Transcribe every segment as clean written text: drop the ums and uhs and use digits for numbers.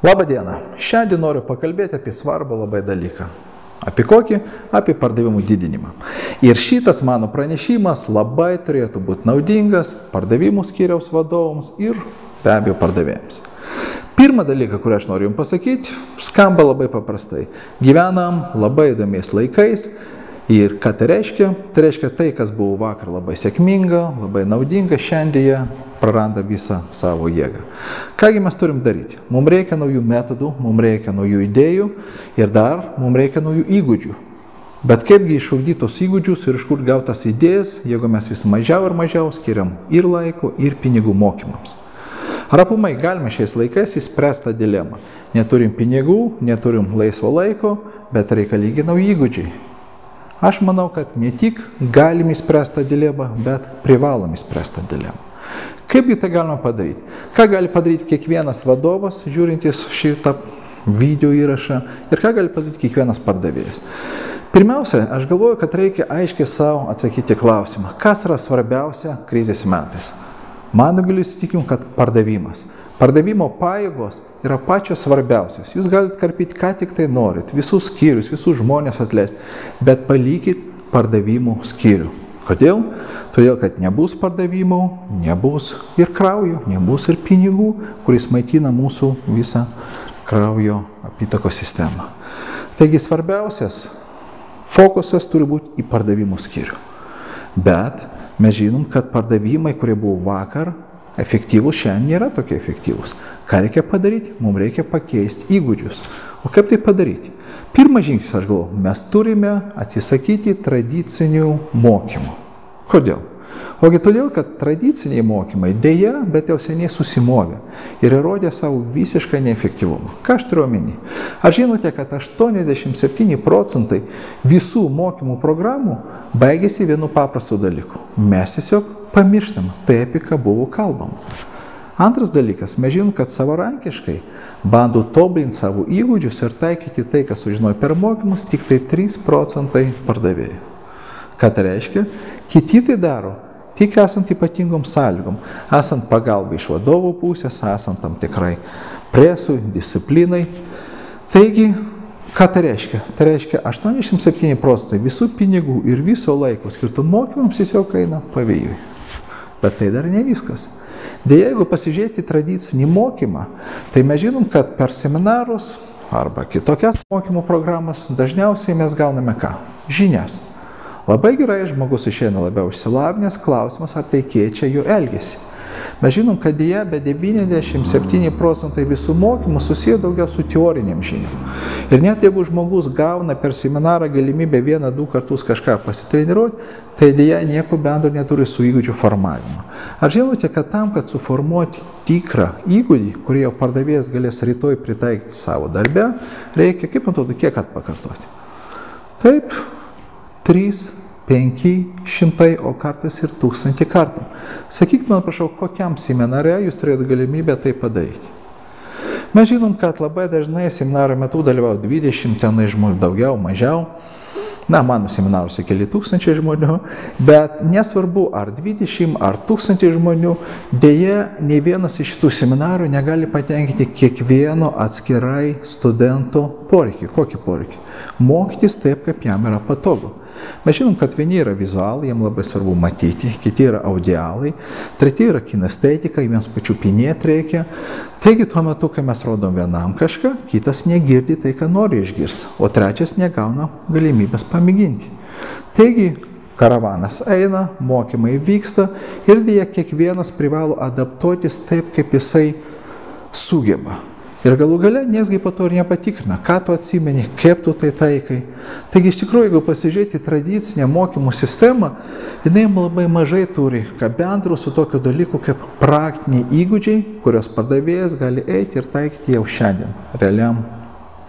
Labą dieną. Šiandien noriu pakalbėti apie svarbų labai dalyką. Apie kokį? Apie pardavimų didinimą. Ir šitas mano pranešimas labai turėtų būti naudingas pardavimų skyriaus vadovams ir be abejo pardavėjams. Pirmą dalyką, kurį aš noriu jums pasakyti, skamba labai paprastai. Gyvenam labai įdomiais laikais. Ir ką tai reiškia? Tai reiškia tai, kas buvo vakar labai sėkminga, labai naudinga, šiandien praranda visą savo jėgą. Kągi mes turim daryti? Mums reikia naujų metodų, mums reikia naujų idėjų ir dar mums reikia naujų įgūdžių. Bet kaipgi išugdyti tos įgūdžius ir iš kur gautas idėjas, jeigu mes vis mažiau ir mažiau skiriam ir laiko, ir pinigų mokymams. Ar aplamai galime šiais laikais įspręsti tą dilemą? Neturim pinigų, neturim laisvo laiko, bet reikalingi nauji įgūdžiai. Aš manau, kad ne tik galim įspręsti tą dilemą, bet privalom įspręsti tą dilemą. Kaipgi tai galima padaryti? Ką gali padaryti kiekvienas vadovas, žiūrintis šitą video įrašą, ir ką gali padaryti kiekvienas pardavėjas? Pirmiausia, aš galvoju, kad reikia aiškiai savo atsakyti klausimą, kas yra svarbiausia krizės metais. Mano giliu įsitikinimu, kad pardavimas. Pardavimo pajėgos yra pačios svarbiausios. Jūs galite karpyti, ką tik tai norit, visus skyrius, visus žmonės atleisti, bet palikit pardavimų skyrių. Kodėl? Todėl, kad nebus pardavimų, nebus ir kraujo, nebus ir pinigų, kuris maitina mūsų visą kraujo apytakos sistemą. Taigi svarbiausias fokusas turi būti į pardavimų skyrių. Bet mes žinom, kad pardavimai, kurie buvo vakar, efektyvūs šiandien nėra tokie efektyvūs. Ką reikia padaryti? Mums reikia pakeisti įgūdžius. O kaip tai padaryti? Pirmas žingsnis, aš galvoju, mes turime atsisakyti tradicinių mokymų. Kodėl? Ogi todėl, kad tradiciniai mokymai dėja, bet jau seniai susimovė ir įrodė savo visišką neefektyvumą. Ką aš turiu omeny? Ar žinote, kad 87% visų mokymų programų baigėsi vienu paprastu dalyku? Mes tiesiog pamirštam tai, apie ką buvo kalbama. Antras dalykas, mes žinom, kad savarankiškai bando tobulinti savo įgūdžius ir taikyti tai, kas sužinojo per mokymus, tik tai 3% pardavėjų. Ką tai reiškia? Kiti tai daro tik esant ypatingom sąlygom, esant pagalbai iš vadovo pusės, esant tam tikrai presui, disciplinai. Taigi, ką tai reiškia? Tai reiškia 87% visų pinigų ir viso laiko skirtų mokymams tiesiog eina pavėjui. Bet tai dar ne viskas. Deja, jeigu pasižiūrėti tradicinį mokymą, tai mes žinom, kad per seminarus arba kitokias mokymo programas dažniausiai mes gauname ką? Žinias. Labai gerai, žmogus išeina labiau išsilavinęs, klausimas, ar tai keičia jo elgesį. Mes žinom, kad dėja, bet 97% visų mokymų susiję daugiau su teoriniam žiniom. Ir net jeigu žmogus gauna per seminarą galimybę 1-2 kartus kažką pasitreniruoti, tai dėja nieko bendro neturi su įgūdžių formavimu. Ar žinote, kad tam, kad suformuoti tikrą įgūdį, kurį jau pardavėjas galės rytoj pritaikyti savo darbe, reikia, kaip atrodo, kiek pakartoti? Taip, 3, 500, o kartais ir 1000 kartų. Sakykit man, prašau, kokiam seminare jūs turėjote galimybę tai padaryti? Mes žinom, kad labai dažnai seminaro metu dalyvauja 20 žmonių, daugiau, mažiau. Na, mano seminaruose keli tūkstančiai žmonių, bet nesvarbu, ar 20, ar 1000 žmonių, dėja, nei vienas iš šitų seminarų negali patenkinti kiekvieno atskirai studento poreikį. Kokį poreikį? Mokytis taip, kaip jam yra patogu. Mes žinom, kad vieni yra vizualai, jiems labai svarbu matyti, kiti yra audialai, treti yra kinestetika, jiems pačiupinėti reikia. Taigi tuo metu, kai mes rodom vienam kažką, kitas negirdi tai, ką nori išgirsti, o trečias negauna galimybės pamėginti. Taigi karavanas eina, mokymai vyksta ir dėja kiekvienas privalo adaptuotis taip, kaip jisai sugeba. Ir galų gale niesgi po to ir nepatikrina, ką tu atsimeni, kaip tu tai taikai. Taigi iš tikrųjų, jeigu pasižiūrėti tradicinę mokymų sistemą, jinai labai mažai turi ką bendro su tokiu dalyku kaip praktiniai įgūdžiai, kurios pardavėjas gali eiti ir taikyti jau šiandien, realiam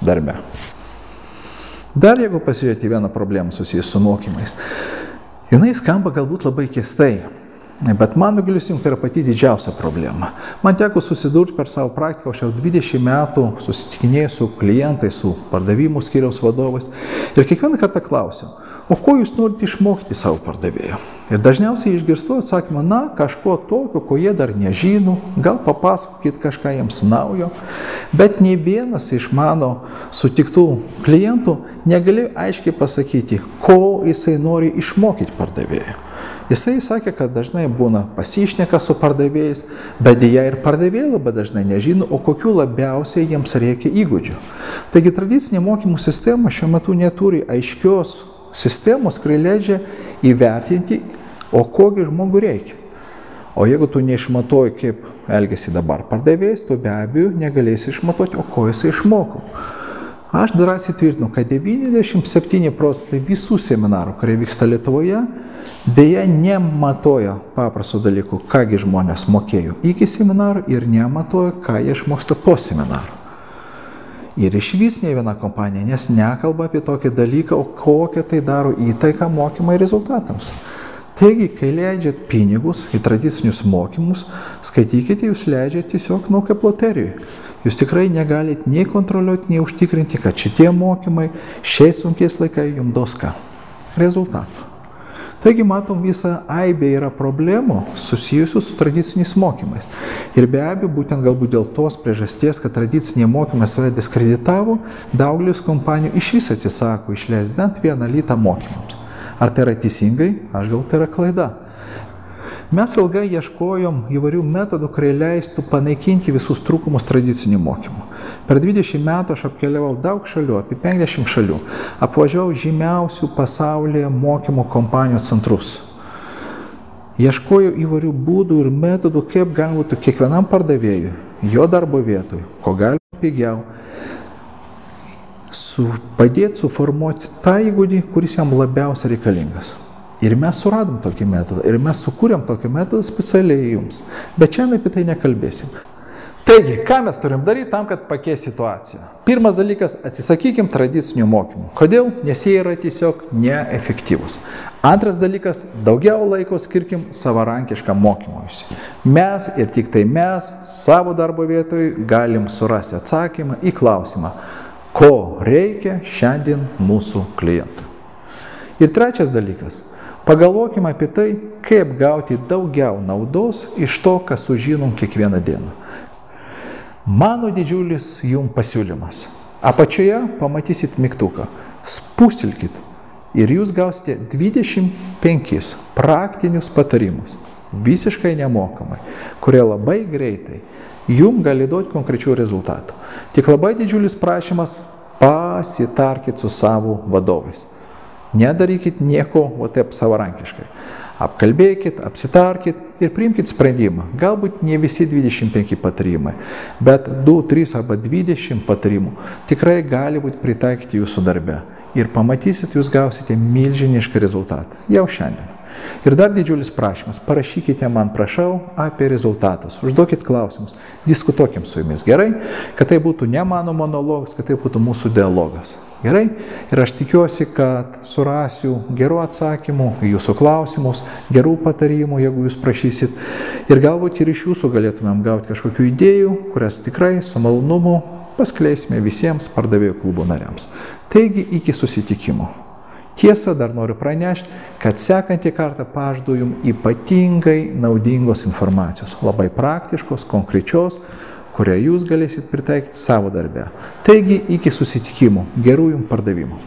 darbe. Dar jeigu pasižiūrėti vieną problemą susijusią su mokymais, jinai skamba galbūt labai keistai. Bet mano giliu įsitikinimu, tai yra pati didžiausia problema. Man teko susidurti per savo praktiką, aš jau 20 metų susitikinėjau su klientais, su pardavimų skyriaus vadovais. Ir kiekvieną kartą klausiau, O ko jūs norite išmokyti savo pardavėjo? Ir dažniausiai išgirstu atsakymą, na, kažko tokio, ko jie dar nežino, gal papasakokit kažką jiems naujo, bet nei vienas iš mano sutiktų klientų negalėjo aiškiai pasakyti, ko jisai nori išmokyti pardavėjo. Jisai sakė, kad dažnai būna pasišneka su pardavėjais, bet dėja ir pardavėjai labai dažnai nežino, o kokių labiausiai jiems reikia įgūdžių. Taigi tradicinė mokymų sistema šiuo metu neturi aiškios sistemos, kuri leidžia įvertinti, o kogi žmogui reikia. O jeigu tu neišmatuoji, kaip elgesi dabar pardavėjas, tu be abejo negalėsi išmatuoti, o ko jisai išmoko. Aš drąsiai tvirtinu, kad 97% visų seminarų, kurie vyksta Lietuvoje, dėja nematoja paprastų dalykų, kągi žmonės mokėjo iki seminarų ir nematoja, ką jie išmoksta po seminarų. Ir iš vis ne viena kompanija, nes nekalba apie tokį dalyką, o kokią tai daro įtaiką mokymai rezultatams. Taigi, kai leidžiat pinigus į tradicinius mokymus, skaitykite, jūs leidžiat tiesiog kaip loterijoje. Jūs tikrai negalite nei kontroliuoti, nei užtikrinti, kad šitie mokymai šiais sunkiais laikai jums duos ką? Rezultatų. Taigi, matom, visą aibę yra problemų susijusių su tradiciniais mokymais. Ir be abejo, būtent galbūt dėl tos priežasties, kad tradiciniai mokymai save diskreditavo, daugelis kompanijų iš vis atsisako išleisti bent vieną litą mokymams. Ar tai yra teisingai? Aš gal tai yra klaida. Mes ilgai ieškojom įvairių metodų, kurie leistų panaikinti visus trūkumus tradicinių mokymų. Per 20 metų aš apkeliavau daug šalių, apie 50 šalių. Apvažiavau žymiausių pasaulyje mokymo kompanijų centrus. Ieškojau įvairių būdų ir metodų, kaip galima būtų kiekvienam pardavėjui, jo darbo vietoj, ko galima pigiau, padėti suformuoti tą įgūdį, kuris jam labiausiai reikalingas. Ir mes suradom tokį metodą, ir mes sukūrėm tokį metodą specialiai jums. Bet šiandien apie tai nekalbėsim. Taigi, ką mes turim daryti tam, kad pakeis situaciją? Pirmas dalykas, atsisakykim tradicinių mokymų. Kodėl? Nes jie yra tiesiog neefektyvūs. Antras dalykas, daugiau laiko skirkim savarankiškam mokymuisi. Mes ir tik tai mes savo darbo vietoj galim surasti atsakymą į klausimą, ko reikia šiandien mūsų klientui. Ir trečias dalykas, pagalvokime apie tai, kaip gauti daugiau naudos iš to, ką sužinom kiekvieną dieną. Mano didžiulis jums pasiūlymas. Apačioje pamatysit mygtuką. Spustelkit ir jūs gausite 25 praktinius patarimus, visiškai nemokamai, kurie labai greitai jums gali duoti konkrečių rezultatų. Tik labai didžiulis prašymas, pasitarkit su savo vadovais. Nedarykit nieko taip savarankiškai. Apkalbėkit, apsitarkit ir priimkit sprendimą. Galbūt ne visi 25 patarimai, bet 2, 3 arba 20 patarimų tikrai gali būti pritaikyti jūsų darbe. Ir pamatysit, jūs gausite milžinišką rezultatą. Jau šiandien. Ir dar didžiulis prašymas, parašykite man, prašau, apie rezultatus. Užduokit klausimus, diskutuokim su jumis, gerai? Kad tai būtų ne mano monologas, kad tai būtų mūsų dialogas. Gerai? Ir aš tikiuosi, kad surasiu gerų atsakymų į jūsų klausimus, gerų patarimų, jeigu jūs prašysit. Ir galbūt ir iš jūsų galėtumėm gauti kažkokių idėjų, kurias tikrai su malonumu paskleisime visiems pardavėjų klubo nariams. Taigi, iki susitikimo. Tiesa, dar noriu pranešti, kad sekantį kartą pažadu jums ypatingai naudingos informacijos, labai praktiškos, konkrečios, kurią jūs galėsit pritaikyti savo darbe. Taigi, iki susitikimų. Gerų jums pardavimų.